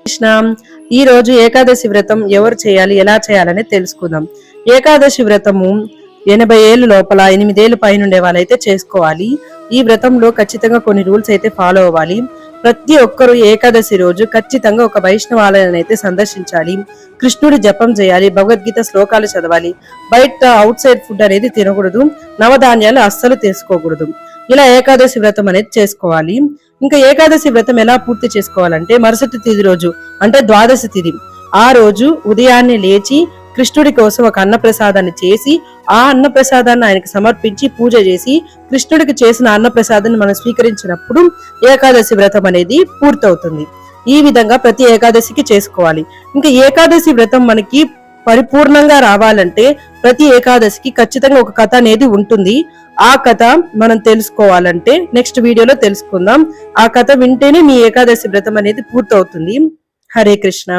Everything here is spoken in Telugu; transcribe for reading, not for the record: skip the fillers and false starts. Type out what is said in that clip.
కృష్ణ. ఈ రోజు ఏకాదశి వ్రతం ఎవరు చేయాలి, ఎలా చేయాలని తెలుసుకుందాం. ఏకాదశి వ్రతము 80 ఏళ్ళు లోపల 8 ఏళ్ళు పైన ఉండే వాళ్ళైతే చేసుకోవాలి. ఈ వ్రతంలో ఖచ్చితంగా కొన్ని రూల్స్ అయితే ఫాలో అవ్వాలి. ప్రతి ఒక్కరూ ఏకాదశి రోజు ఖచ్చితంగా ఒక వైష్ణవాలయాన్ని అయితే సందర్శించాలి. కృష్ణుడి జపం చేయాలి, భగవద్గీత శ్లోకాలు చదవాలి. బయట అవుట్ సైడ్ ఫుడ్ అనేది తినకూడదు, నవధాన్యాలు అస్సలు తీసుకోకూడదు. ఇలా ఏకాదశి వ్రతం అనేది చేసుకోవాలి. ఇంకా ఏకాదశి వ్రతం ఎలా పూర్తి చేసుకోవాలంటే మరుసటి తిథి రోజు అంటే ద్వాదశి తిథి ఆ రోజు ఉదయాన్నే లేచి కృష్ణుడి కోసం ఒక అన్నప్రసాదాన్ని చేసి ఆ అన్నప్రసాదాన్ని ఆయనకి సమర్పించి పూజ చేసి కృష్ణుడికి చేసిన అన్నప్రసాదాన్ని మనం స్వీకరించినప్పుడు ఏకాదశి వ్రతం అనేది పూర్తవుతుంది. ఈ విధంగా ప్రతి ఏకాదశికి చేసుకోవాలి. ఇంకా ఏకాదశి వ్రతం మనకి పరిపూర్ణంగా రావాలంటే ప్రతి ఏకాదశికి ఖచ్చితంగా ఒక కథ అనేది ఉంటుంది. ఆ కథ మనం తెలుసుకోవాలంటే నెక్స్ట్ వీడియోలో తెలుసుకుందాం. ఆ కథ వింటేనే మీ ఏకాదశి వ్రతం అనేది పూర్తవుతుంది. హరే కృష్ణ.